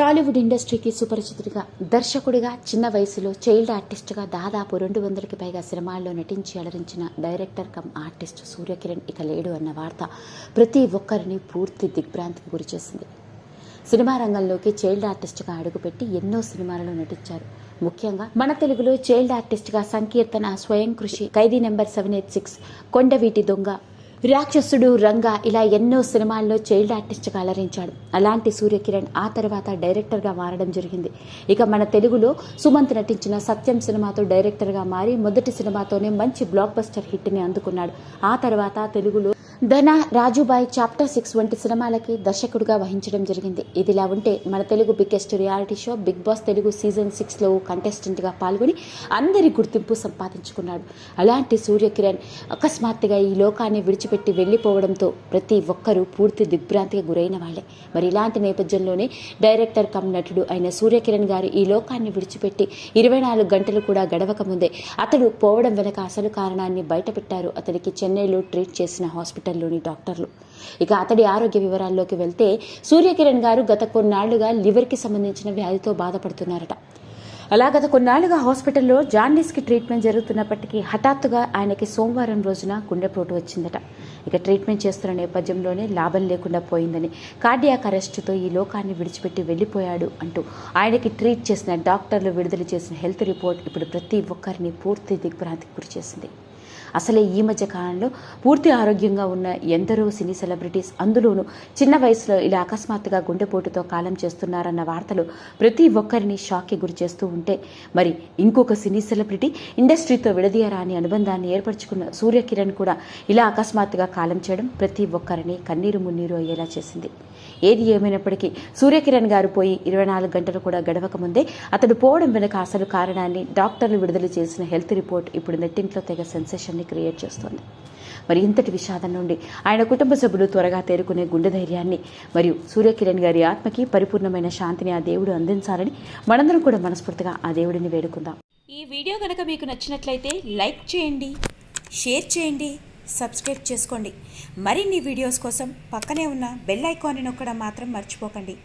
టాలీవుడ్ ఇండస్ట్రీకి సుపరిచితుడిగా, దర్శకుడిగా, చిన్న వయసులో చైల్డ్ ఆర్టిస్ట్గా దాదాపు 200కి పైగా సినిమాల్లో నటించి అలరించిన డైరెక్టర్ కమ్ ఆర్టిస్ట్ సూర్యకిరణ్ ఇక లేడు అన్న వార్త ప్రతి ఒక్కరిని పూర్తి దిగ్భ్రాంతికి గురిచేసింది. సినిమా రంగంలోకి చైల్డ్ ఆర్టిస్ట్గా అడుగుపెట్టి ఎన్నో సినిమాలలో నటించారు. ముఖ్యంగా మన తెలుగులో చైల్డ్ ఆర్టిస్ట్గా సంకీర్తన, స్వయం కృషి, ఖైదీ నెంబర్ 786, కొండవీటి దొంగ, రాక్షసుడు, రంగా ఇలా ఎన్నో సినిమాల్లో చైల్డ్ ఆర్టిస్ట్గా అలరించాడు. అలాంటి సూర్యకిరణ్ ఆ తర్వాత డైరెక్టర్గా మారడం జరిగింది. ఇక మన తెలుగులో సుమంత్ నటించిన సత్యం సినిమాతో డైరెక్టర్గా మారి మొదటి సినిమాతోనే మంచి బ్లాక్ బస్టర్ హిట్ని అందుకున్నాడు. ఆ తర్వాత తెలుగులో ధన, రాజుబాయ్, చాప్టర్ 6 వంటి సినిమాలకి దర్శకుడిగా వహించడం జరిగింది. ఇదిలా ఉంటే మన Telugu biggest reality show Bigg Boss Telugu season 6లో కంటెస్టెంట్గా పాల్గొని అందరి గుర్తింపు సంపాదించుకున్నాడు. అలాంటి సూర్యకిరణ్ అకస్మాత్తుగా ఈ లోకాన్ని విడిచిపెట్టి వెళ్ళిపోవడంతో ప్రతి ఒక్కరూ పూర్తి దిగ్భ్రాంతికి గురైన వాళ్లే. మరి ఇలాంటి నేపథ్యంలోనే డైరెక్టర్ కమ్ నటుడు అయిన సూర్యకిరణ్ గారు ఈ లోకాన్ని విడిచిపెట్టి 24 గంటలు కూడా గడవక ముందే అతడు పోవడం వెనక అసలు కారణాన్ని బయటపెట్టారు అతడికి చెన్నైలో ట్రీట్ చేసిన హాస్పిటల్లోని డాక్టర్లు. ఇక అతడి ఆరోగ్య వివరాల్లోకి వెళ్తే సూర్యకిరణ్ గారు గత కొన్నాళ్లుగా లివర్కి సంబంధించిన వ్యాధితో బాధపడుతున్నారట. అలా గత కొన్నాళ్లుగా హాస్పిటల్లో జాండీస్కి ట్రీట్మెంట్ జరుగుతున్నప్పటికీ హఠాత్తుగా ఆయనకి సోమవారం రోజున గుండెపోటు వచ్చిందట. ఇక ట్రీట్మెంట్ చేస్తున్న నేపథ్యంలోనే లాభం లేకుండా పోయిందని, కార్డియాక్ అరెస్టుతో ఈ లోకాన్ని విడిచిపెట్టి వెళ్ళిపోయాడు అంటూ ఆయనకి ట్రీట్ చేసిన డాక్టర్లు విడుదల చేసిన హెల్త్ రిపోర్ట్ ఇప్పుడు ప్రతి ఒక్కరిని పూర్తి దిగ్భ్రాంతికి గురిచేసింది. అసలే ఈ మధ్య కాలంలో పూర్తి ఆరోగ్యంగా ఉన్న ఎందరో సినీ సెలబ్రిటీస్, అందులోనూ చిన్న వయసులో ఇలా అకస్మాత్తుగా గుండెపోటుతో కాలం చేస్తున్నారన్న వార్తలు ప్రతి ఒక్కరిని షాక్కి గురి చేస్తూ ఉంటే, మరి ఇంకొక సినీ సెలబ్రిటీ ఇండస్ట్రీతో విడదీయరాని అనుబంధాన్ని ఏర్పరచుకున్న సూర్యకిరణ్ కూడా ఇలా అకస్మాత్తుగా కాలం చేయడం ప్రతి ఒక్కరిని కన్నీరు మున్నీరు అయ్యేలా చేసింది. ఏది ఏమైనప్పటికీ సూర్యకిరణ్ గారు పోయి 24 గంటలు కూడా గడవక ముందే అతడు పోవడం వెనుక అసలు కారణాన్ని డాక్టర్లు విడుదల చేసిన హెల్త్ రిపోర్ట్ ఇప్పుడు నెట్టింట్లో తెగ సెన్సేషన్ని క్రియేట్ చేస్తోంది. మరి ఇంతటి విషాదం నుండి ఆయన కుటుంబ సభ్యులు త్వరగా తేరుకునే గుండె ధైర్యాన్ని మరియు సూర్యకిరణ్ గారి ఆత్మకి పరిపూర్ణమైన శాంతిని ఆ దేవుడు అందించాలని మనందరం కూడా మనస్ఫూర్తిగా ఆ దేవుడిని వేడుకుందాం. ఈ వీడియో కనుక మీకు నచ్చినట్లయితే లైక్ చేయండి, షేర్ చేయండి, సబ్స్క్రైబ్ చేసుకోండి. మరిన్ని వీడియోస్ కోసం పక్కనే ఉన్న బెల్ ఐకాన్ని నొక్కడం మాత్రం మర్చిపోకండి.